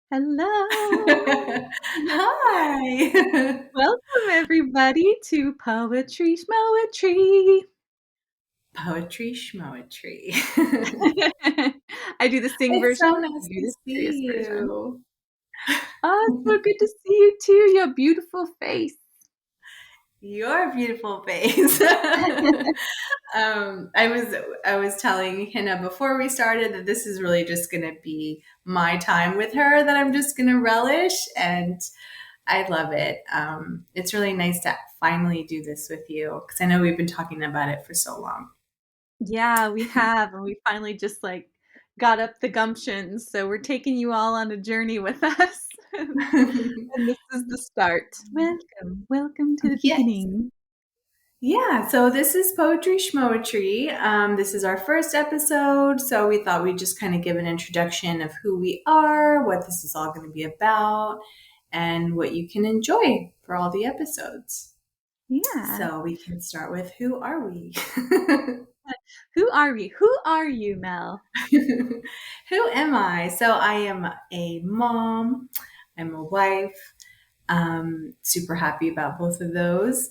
Hello. Hi. Welcome everybody to Poetry Shmoetry. Poetry Shmoetry. I do the sing It's version, so you nice do to the serious see version. you. Oh, it's so good to see you too, your beautiful face. Your beautiful face. I was telling Hina before we started that this is really just going to be my time with her that I'm just going to relish, and I love it. It's really nice to finally do this with you because I know we've been talking about it for so long. Yeah, we have, and we finally just got up the gumption, so we're taking you all on a journey with us. And this is the start. Welcome to the Yes. beginning. Yeah, so this is Poetry Schmoetry. This is our first episode, so we thought we'd just kind of give an introduction of who we are, what this is all going to be about, and what you can enjoy for all the episodes. Yeah. So we can start with who are we? Who are we? Who are you, Mel? Who am I? So I am a mom, I'm a wife, super happy about both of those.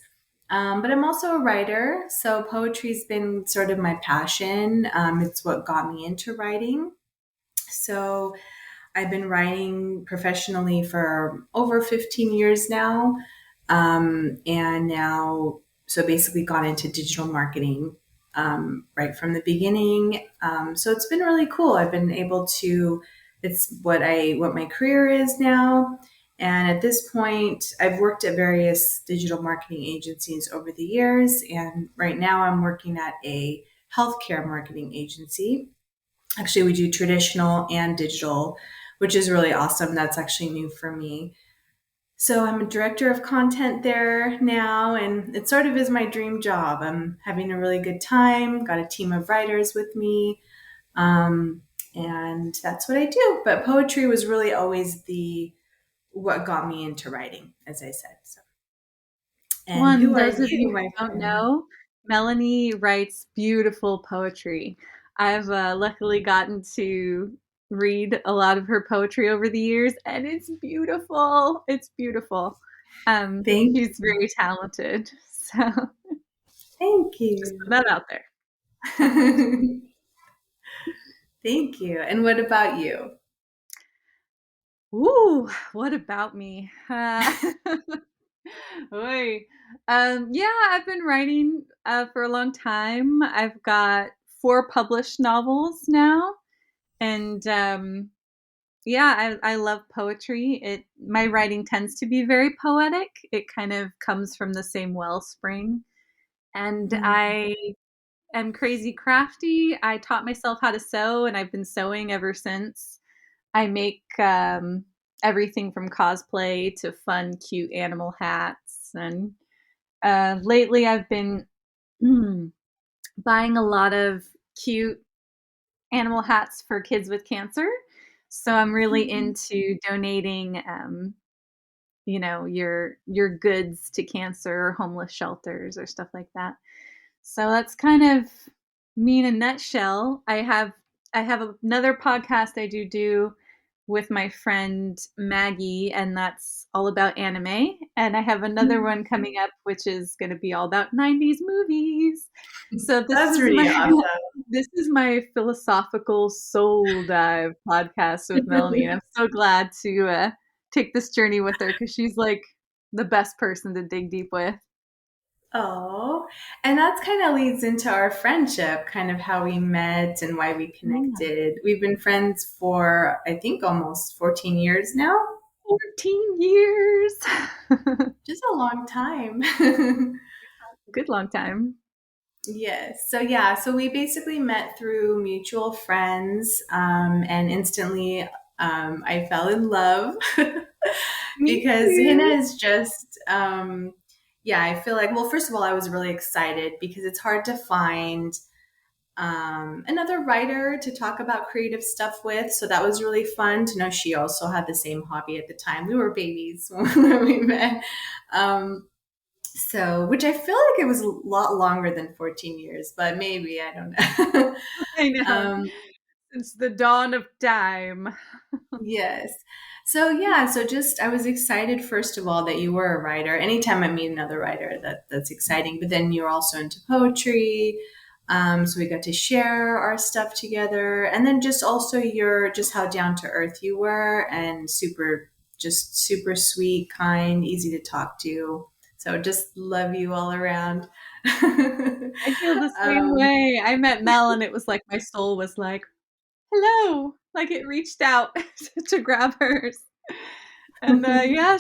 But I'm also a writer, so poetry's been sort of my passion. It's what got me into writing. So I've been writing professionally for over 15 years now. And now, so basically got into digital marketing right from the beginning. So it's been really cool. I've been able to, it's what my career is now. And at this point, I've worked at various digital marketing agencies over the years. And right now I'm working at a healthcare marketing agency. Actually, we do traditional and digital, which is really awesome. That's actually new for me. So I'm a director of content there now, and it sort of is my dream job. I'm having a really good time, got a team of writers with me, um, and that's what I do. But poetry was really always the what got me into writing, as I said. So, and One, who are those of you you, my who don't friend? know, Melanie writes beautiful poetry. I've luckily gotten to read a lot of her poetry over the years, and it's beautiful. It's beautiful. Thank She's very talented. So thank just put you. that out there. Talented. Thank you. And what about you? Ooh, what about me? Oy. Yeah, I've been writing for a long time. I've got 4 published novels now, and yeah, I love poetry. My writing tends to be very poetic. It kind of comes from the same wellspring, and Mm. I am crazy crafty. I taught myself how to sew, and I've been sewing ever since. I make everything from cosplay to fun, cute animal hats. And lately, I've been buying a lot of cute animal hats for kids with cancer. So I'm really into donating, your goods to cancer or homeless shelters or stuff like that. So that's kind of me in a nutshell. I have another podcast I do with my friend Maggie, and that's all about anime. And I have another one coming up, which is going to be all about 90s movies. So this That's is really my awesome. this is my philosophical soul dive podcast with Melanie, and I'm so glad to take this journey with her because she's like the best person to dig deep with. Oh, and that's kind of leads into our friendship, kind of how we met and why we Yeah. connected. We've been friends for, I think, almost 14 years now. 14 years. Just a long time. Good long time. Yes. So, yeah, so we basically met through mutual friends, and instantly I fell in love Me because Hina too. is just, yeah, I feel like, well, first of all, I was really excited because it's hard to find another writer to talk about creative stuff with. So that was really fun to know she also had the same hobby at the time. We were babies when we met. So, which I feel like it was a lot longer than 14 years, but maybe, I don't know. I know. Since the dawn of time. Yes. So yeah, so just I was excited first of all that you were a writer. Anytime I meet another writer, that's exciting. But then you're also into poetry. So we got to share our stuff together. And then just also your just how down to earth you were and super sweet, kind, easy to talk to. So just love you all around. I feel the same um, way. I met Mel and it was like my soul was like, hello. Like it reached out to grab hers. And yeah,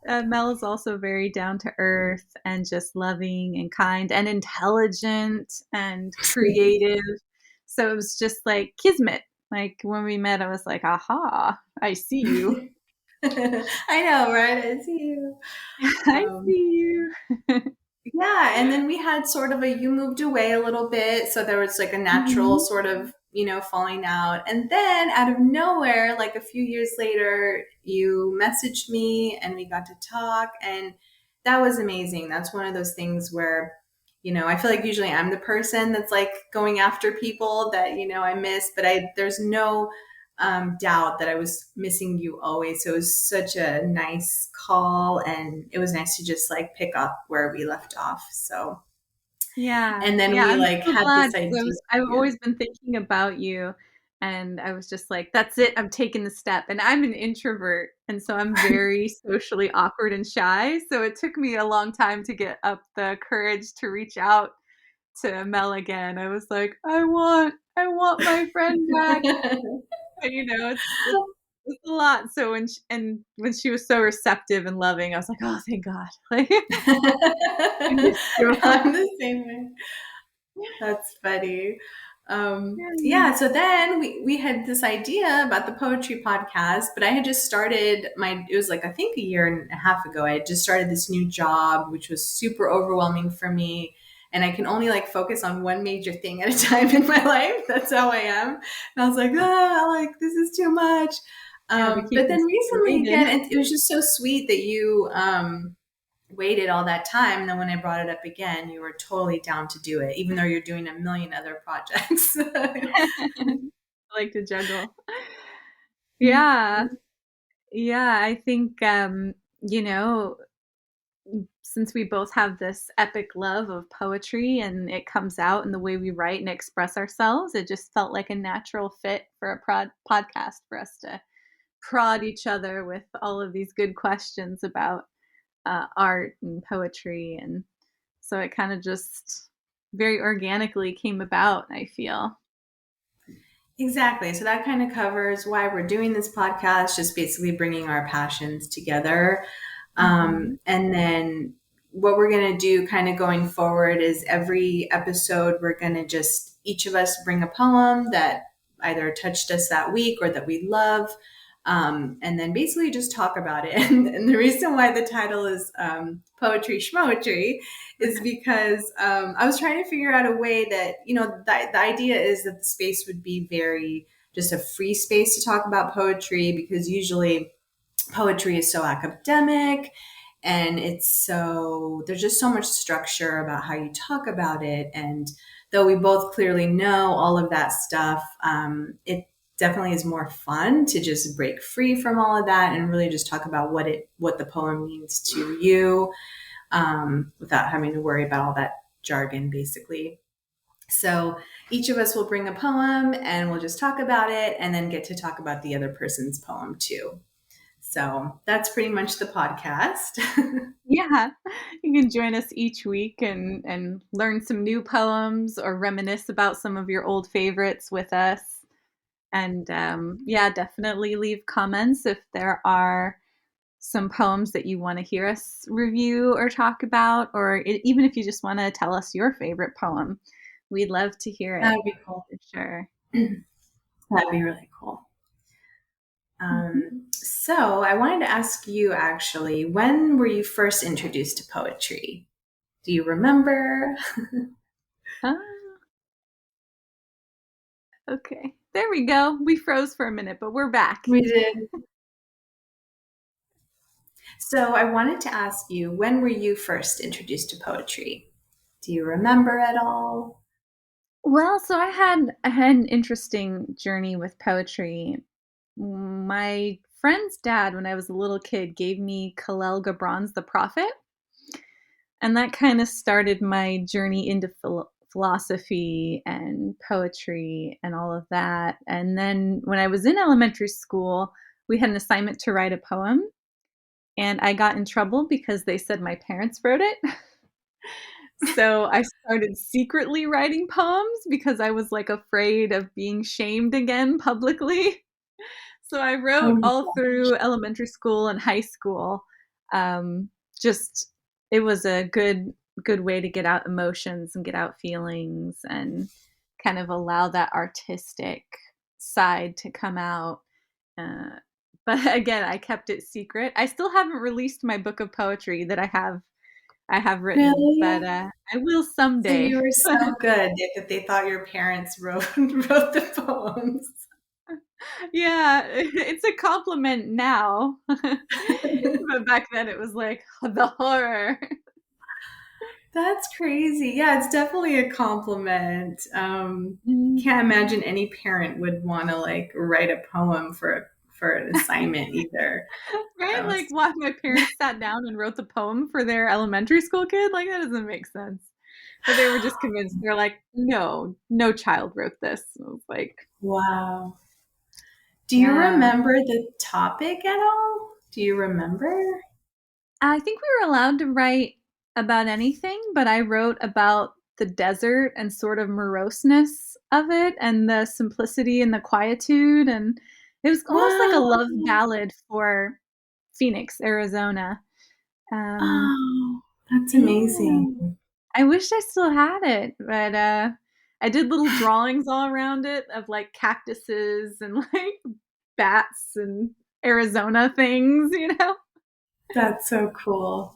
Mel is also very down to earth and just loving and kind and intelligent and creative. So it was just like kismet. Like when we met, I was like, aha, I see you. I know, right? I see you. I Um, see you. Yeah, and then we had sort of a you moved away a little bit, so there was like a natural Mhm. sort of, falling out. And then out of nowhere, like a few years later, you messaged me and we got to talk and that was amazing. That's one of those things where, I feel like usually I'm the person that's like going after people that, I miss, but there's no doubt that I was missing you always. So it was such a nice call, and it was nice to just like pick up where we left off. So, Yeah, and then yeah, we I'm like so had glad this because idea. I've Yeah. always been thinking about you, and I was just like, "That's it, I'm taking the step." And I'm an introvert, and so I'm very socially awkward and shy, so it took me a long time to get up the courage to reach out to Mel again. I was like, I want my friend back." But, it's a lot, so when she was so receptive and loving, I was like, "Oh, thank God." Like, I missed you. I'm the same way. That's funny. Yeah. Yeah, so then we had this idea about the poetry podcast, but I had just started it was like, I think a year and a half ago, I had just started this new job, which was super overwhelming for me. And I can only like focus on one major thing at a time in my life. That's how I am. And I was like, like, this is too much. Gotta keep But then us recently situated. again, it was just so sweet that you, waited all that time. And then when I brought it up again, you were totally down to do it, even though you're doing a million other projects. I like to juggle. Yeah. Yeah, I think you know, since we both have this epic love of poetry and it comes out in the way we write and express ourselves, it just felt like a natural fit for a podcast for us to prod each other with all of these good questions about art and poetry. And so it kind of just very organically came about, I feel. Exactly. So that kind of covers why we're doing this podcast, just basically bringing our passions together. Hmm. And then what we're going to do kind of going forward is every episode, we're going to just each of us bring a poem that either touched us that week or that we love. And then basically just talk about it. And the reason why the title is Poetry Shmoetry is because I was trying to figure out a way that, the idea is that the space would be very just a free space to talk about poetry, because usually poetry is so academic and there's just so much structure about how you talk about it. And though we both clearly know all of that stuff, it definitely is more fun to just break free from all of that and really just talk about what the poem means to you, without having to worry about all that jargon, basically. So each of us will bring a poem and we'll just talk about it and then get to talk about the other person's poem too. So that's pretty much the podcast. Yeah, you can join us each week and learn some new poems or reminisce about some of your old favorites with us. And yeah, definitely leave comments if there are some poems that you want to hear us review or talk about, or even if you just want to tell us your favorite poem. We'd love to hear That it would be cool. for sure. That'd be really cool. Mhm. So I wanted to ask you actually, when were you first introduced to poetry? Do you remember? Ah, okay. There we go. We froze for a minute, but we're back. We did. So I wanted to ask you, when were you first introduced to poetry? Do you remember at all? Well, so I had an interesting journey with poetry. My friend's dad, when I was a little kid, gave me Khalil Gibran's The Prophet, and that kind of started my journey into philosophy and poetry and all of that. And then when I was in elementary school, we had an assignment to write a poem, and I got in trouble because they said my parents wrote it. So I started secretly writing poems because I was like afraid of being shamed again publicly. So I Oh wrote my all through elementary school and high school. Um, just it was a good way to get out emotions and get out feelings and kind of allow that artistic side to come out. Uh, but again, I kept it secret. I still haven't released my book of poetry that I have written, but really? I will So someday. you were so good that they thought your parents wrote wrote the poems. Yeah, it's a compliment now. But back then it was like the horror. That's crazy. Yeah, it's definitely a compliment. Mm. Can't imagine any parent would want to like write a poem for an assignment either. Right? That Like, was why my parents sat down and wrote the poem for their elementary school kid? Like, that doesn't make sense. But they were just convinced. They're like, no, no child wrote this. I was like, wow. Do you yeah. remember the topic at all? Do you remember? I think we were allowed to write about anything, but I wrote about the desert and sort of moroseness of it and the simplicity and the quietude. And it was almost like a Wow. love ballad for Phoenix, Arizona. Um, Oh, that's yeah. amazing. I wish I still had it, but I did little drawings all around it of like cactuses and like bats and Arizona things, you know? That's so cool.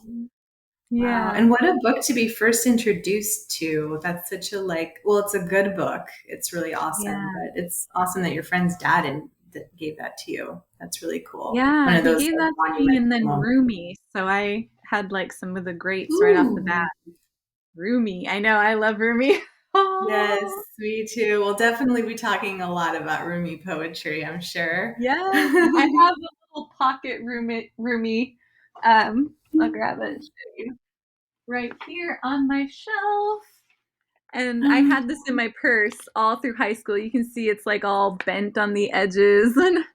Wow. Yeah. And what a book to be first introduced to. That's such a like, well, it's a good book. It's really awesome, Yeah. but it's awesome that your friend's dad that gave that to you. That's really cool. One Yeah, of he those gave like that to me monumental and then moments. Rumi. So I had like some of the greats right off the bat. Ooh. Rumi. I know, I love Rumi. Yes, Oh, me too. We'll definitely be talking a lot about Rumi poetry, I'm sure. yes. I have a little pocket Rumi. I'll grab it and show you. Right here on my shelf. And I Oh, had this in my purse all through high school. You can see it's like all bent on the edges. And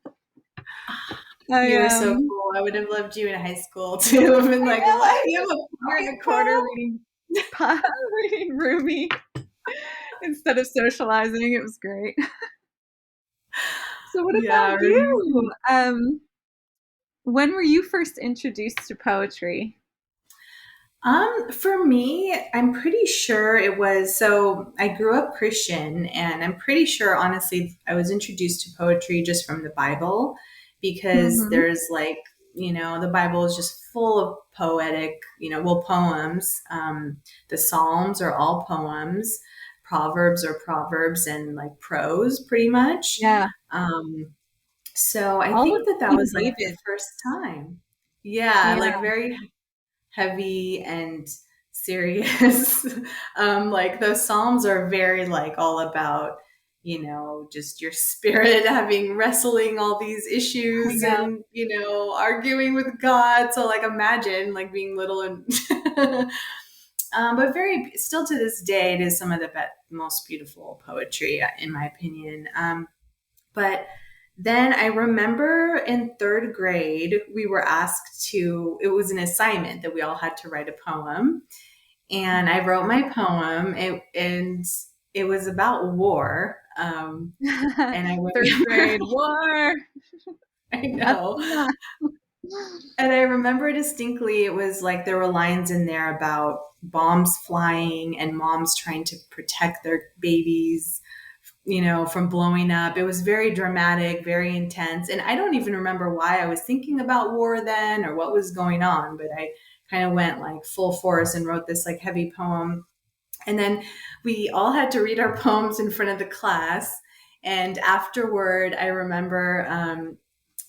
I you're so cool. I would have loved you in high school too. I've been I like, know, what? I You have just a you're in pocket the corner pal? reading Rumi instead of socializing. It was great. So what Yeah, about you? When were you first introduced to poetry? For me, I'm pretty sure it was so I grew up Christian, and I'm pretty sure, honestly, I was introduced to poetry just from the Bible because Mm-hmm. there's like, the Bible is just full of poetic, well, poems. The Psalms are all poems, Proverbs are proverbs and like prose pretty much. Yeah, Um, so I all of think that King was like the David. first time. Yeah, Yeah, like very heavy and serious. Like those Psalms are very like all about, just your spirit having wrestling all these I issues know. and, arguing with God. So like imagine like being little and but very still to this day, it is some of the most beautiful poetry in my opinion. But then I remember in third grade, we were asked it was an assignment that we all had to write a poem. And I wrote my poem, and it was about war. And I went, Third grade war. I That's know. enough. And I remember distinctly, it was like there were lines in there about bombs flying and moms trying to protect their babies from blowing up. It was very dramatic, very intense. And I don't even remember why I was thinking about war then or what was going on, but I kind of went like full force and wrote this like heavy poem. And then we all had to read our poems in front of the class. And afterward, I remember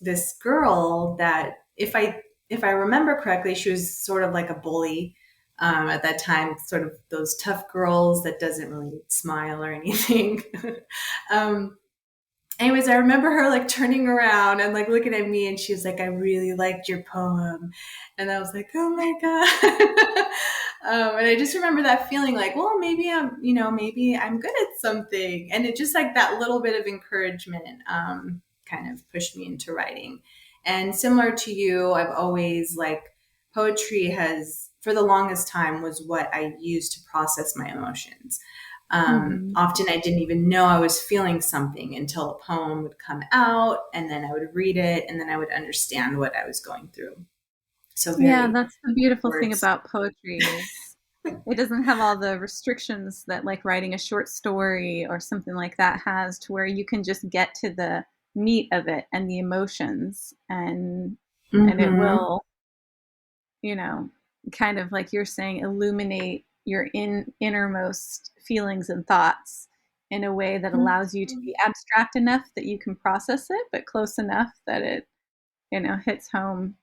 this girl that if I remember correctly, she was sort of like a bully. At that time, sort of those tough girls that doesn't really smile or anything. um, Anyways, I remember her like turning around and like looking at me, and she was like, "I really liked your poem," and I was like, "Oh my god!" And I just remember that feeling like, well, maybe maybe I'm good at something, and it just like that little bit of encouragement kind of pushed me into writing. And similar to you, I've always like poetry has for the longest time was what I used to process my emotions. Mhm. Often I didn't even know I was feeling something until a poem would come out, and then I would read it, and then I would understand what I was going through. So Yeah, very that's the beautiful thing words. about poetry is it doesn't have all the restrictions that like writing a short story or something like that has, to where you can just get to the meat of it and the emotions, and it Mm-hmm. will, you know, kind of like you're saying, illuminate your innermost feelings and thoughts in a way that allows you to be abstract enough that you can process it, but close enough that it, hits home.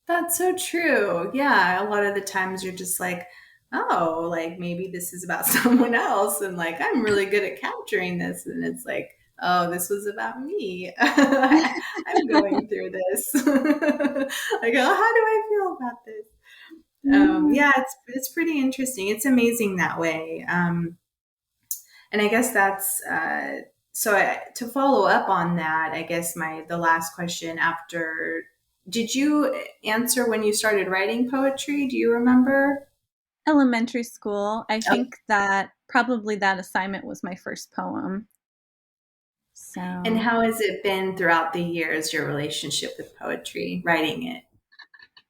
That's so true. Yeah, a lot of the times you're just like, oh, like maybe this is about someone else, and like I'm really good at capturing this, and it's like, oh, this was about me. I'm going through this. Like, oh, how do I feel about this? Yeah. Yeah, it's pretty interesting. It's amazing that way. And I guess that's to follow up on that. I guess the last question after. Did you answer when you started writing poetry? Do you remember? Elementary school. I Oh, think that probably that assignment was my first poem. and So how has it been throughout the years, your relationship with poetry, writing it?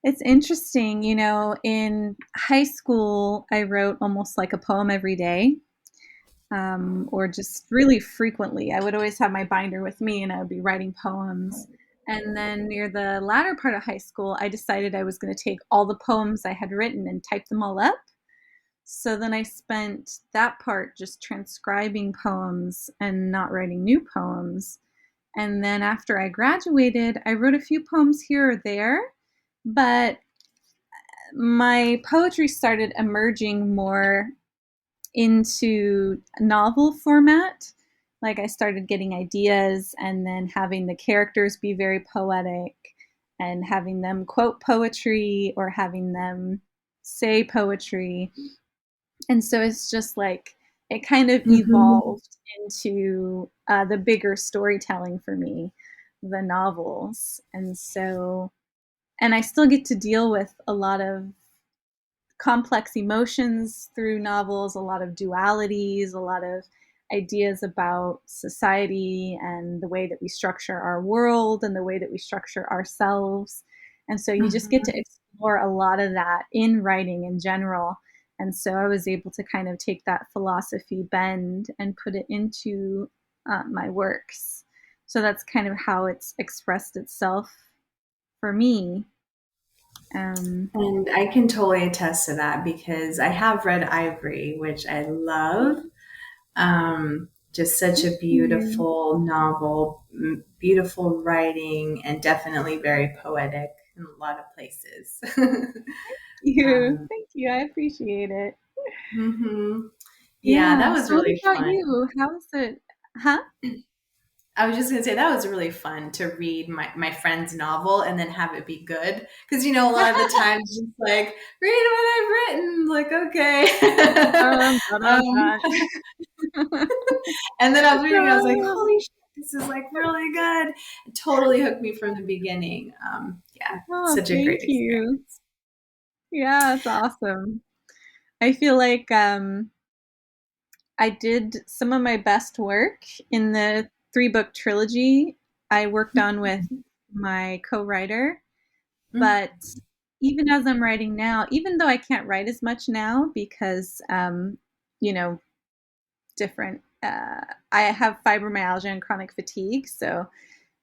it's interesting, in high school, I wrote almost like a poem every day, or just really frequently. I would always have my binder with me and I would be writing poems. And then near the latter part of high school, I decided I was going to take all the poems I had written and type them all up. So then I spent that part just transcribing poems and not writing new poems. And then after I graduated, I wrote a few poems here or there, but my poetry started emerging more into novel format. Like I started getting ideas and then having the characters be very poetic and having them quote poetry or having them say poetry. And so it's just like it kind of Mm-hmm. evolved into the bigger storytelling for me, the novels. And I still get to deal with a lot of complex emotions through novels, a lot of dualities, a lot of ideas about society and the way that we structure our world and the way that we structure ourselves. And so you just get to Mm-hmm. explore a lot of that in writing in general. And so I was able to kind of take that philosophy bend and put it into my works. So that's kind of how it's expressed itself for me. Um, And I can totally attest to that because I have read Ivory, which I love. Just such a you. beautiful novel, beautiful writing, and definitely very poetic in a lot of places. You. um, Thank you. I appreciate it. hmm Yeah, that Yeah. was So what really about fun. you? How is it? Huh? I was just gonna say that was really fun to read my friend's novel and then have it be good. Because a lot of the times just like read what I've written, like okay. Dun, dun, dun, um, dun. and then I was reading, I was like, Oh, holy shit, this is like really good. It totally hooked me from the beginning. Yeah, oh, such a thank great you. experience. Yeah, it's awesome. I feel like I did some of my best work in the three-book trilogy I worked on with my co-writer. But even as I'm writing now, even though I can't write as much now because, you know, different. I have fibromyalgia and chronic fatigue, so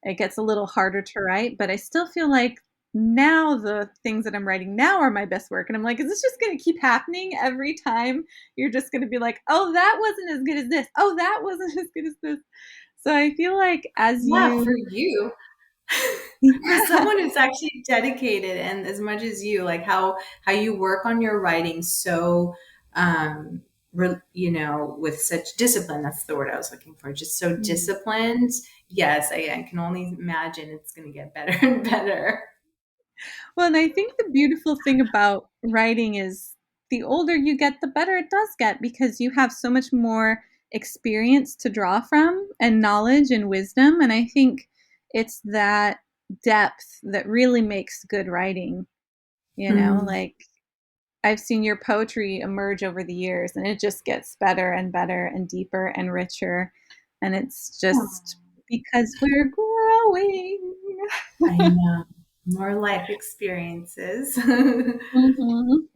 it gets a little harder to write. But I still feel like now the things that I'm writing now are my best work, and I'm like, is this just going to keep happening every time? You're just going to be like, oh, that wasn't as good as this. Oh, that wasn't as good as this. So I feel like as Yeah, you, for you. For someone who's actually dedicated and as much as you, like how you work on your writing so with such discipline, that's the word I was looking for, just so Mm. disciplined. Yes, I can only imagine it's going to get better and better. Well, and I think the beautiful thing about writing is the older you get, the better it does get because you have so much more experience to draw from and knowledge and wisdom. And I think it's that depth that really makes good writing. Mm. Like I've seen your poetry emerge over the years and it just gets better and better and deeper and richer. And it's just because we're growing. I know. More life experiences. Mhm.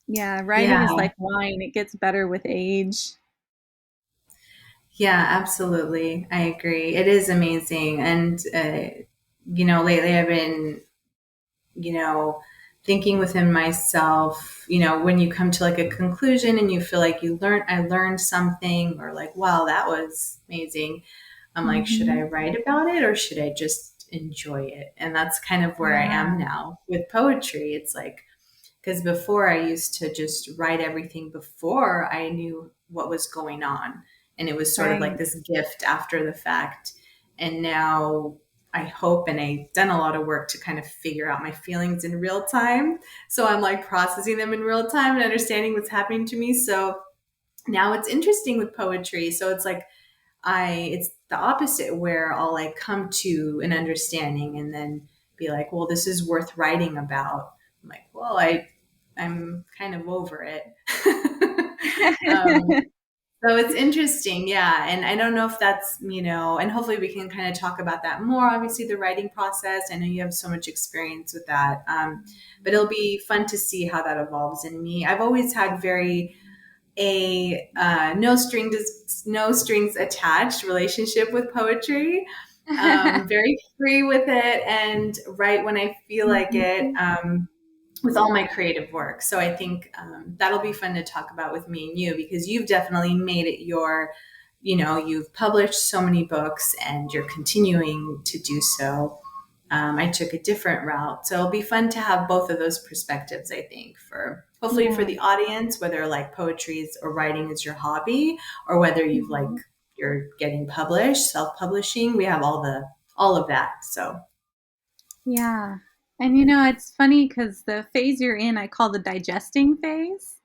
Yeah, writing is Yeah. like wine. It gets better with age. Yeah, absolutely. I agree. It is amazing. And, lately I've been, you know, thinking within myself, when you come to like a conclusion and you feel like I learned something or like, wow, that was amazing. I'm like, should I Mhm. write about it or should I just enjoy it? And that's kind of where I am Yeah, now with poetry. It's like, because before I used to just write everything before I knew what was going on. And it was sort of like right. this gift after the fact. And now I hope, and I've done a lot of work to kind of figure out my feelings in real time. So I'm like processing them in real time and understanding what's happening to me. So now it's interesting with poetry. So it's like, it's the opposite where I'll like come to an understanding and then be like, well, this is worth writing about. I'm like, well, I'm kind of over it. um, so it's interesting, yeah. And I don't know if that's, and hopefully we can kind of talk about that more. Obviously, the writing process. I know you have so much experience with that, but it'll be fun to see how that evolves in me. I've always had very a no strings attached relationship with poetry. Very free with it and write when I feel like it. Mhm. With all my creative work. So I think that'll be fun to talk about with me and you because you've definitely made it you've published so many books and you're continuing to do so. I took a different route. So it'll be fun to have both of those perspectives, I think, for hopefully for Yeah. the audience, whether like poetry or writing is your hobby or whether Mhm. you're getting published, self-publishing. We have all of that. So Yeah. And it's funny because the phase you're in, I call the digesting phase.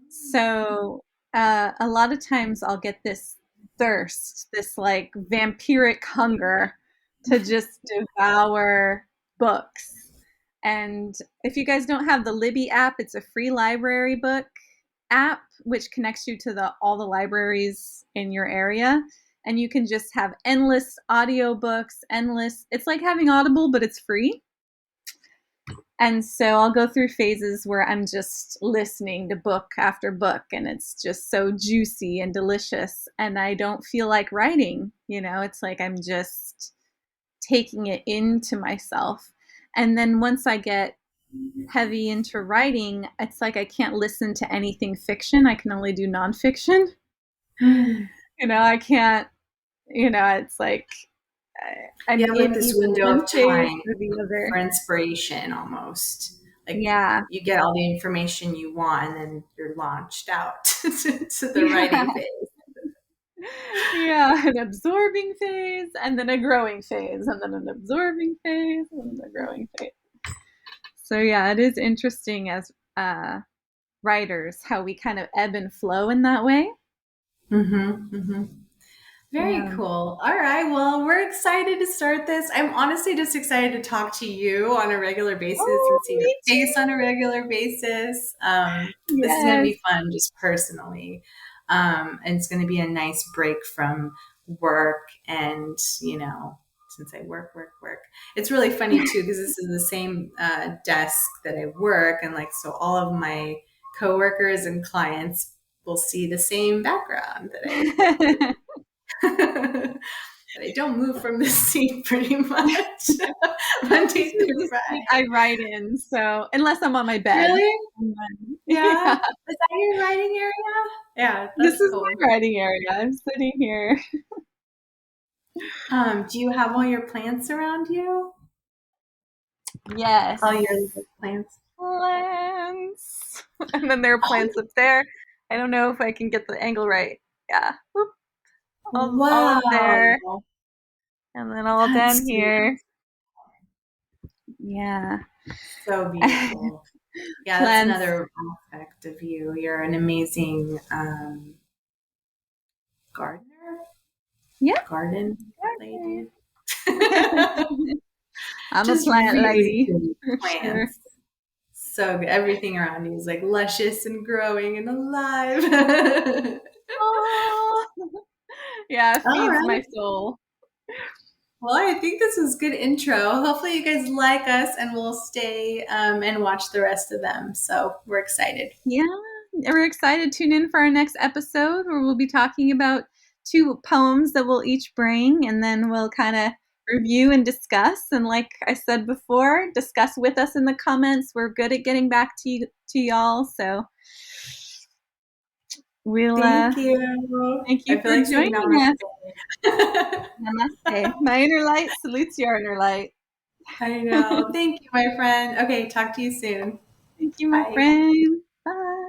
So a lot of times I'll get this thirst, this like vampiric hunger to just devour books. And if you guys don't have the Libby app, it's a free library book app which connects you to the all the libraries in your area. And you can just have endless audiobooks, endless. It's like having Audible, but it's free. And so I'll go through phases where I'm just listening to book after book and it's just so juicy and delicious and I don't feel like writing, it's like I'm just taking it into myself. And then once I get heavy into writing, it's like I can't listen to anything fiction. I can only do nonfiction. mm. I can't, it's like I'm You have like in this either window one of phase time or the other. for inspiration almost. Like Yeah. you get all the information you want and then you're launched out to the Yeah. writing phase. Yeah, an absorbing phase and then a growing phase and then an absorbing phase and then a growing phase. So yeah, it is interesting as writers how we kind of ebb and flow in that way. Mm-hmm, mm-hmm. Very Yeah. cool. All right. Well, we're excited to start this. I'm honestly just excited to talk to you on a regular basis Oh, and see your me face on a too. regular basis. This is going to Yes. be fun just personally. And it's going to be a nice break from work and, since I work. It's really funny too because this is the same desk that I work. And like, so all of my coworkers and clients will see the same background that I work with. But I don't move from the seat pretty much This Monday is through the seat Friday. I write in, so unless I'm on my bed. Really? And then- Yeah. yeah. Is that your writing area? Yeah, This that's is cool. my writing area. I'm sitting here. Do you have all your plants around you? Yes. All your little plants? Plants. And then there are plants up there. I don't know if I can get the angle right. Yeah. Whoop. All up there. Wow, And then all that's down here. Yeah. so beautiful. Yeah, that's Plants. another aspect of you. You're an amazing gardener, Yep. garden lady. I'm a Just plant really lady good for sure. plants. So good. Everything around you is like luscious and growing and alive. Oh, yeah, it All feeds right. my soul. Well, I think this was good intro. Hopefully, you guys like us and we'll stay and watch the rest of them. So we're excited. Yeah, we're excited. Tune in for our next episode where we'll be talking about two poems that we'll each bring, and then we'll kind of review and discuss. And like I said before, discuss with us in the comments. We're good at getting back to y'all. So we'll Thank you. thank you I feel for like saying joining us. namaste. Namaste. My inner light salutes your inner light. I know. Thank you, my friend. Okay, talk to you soon. Thank you, my Bye. friend. Bye.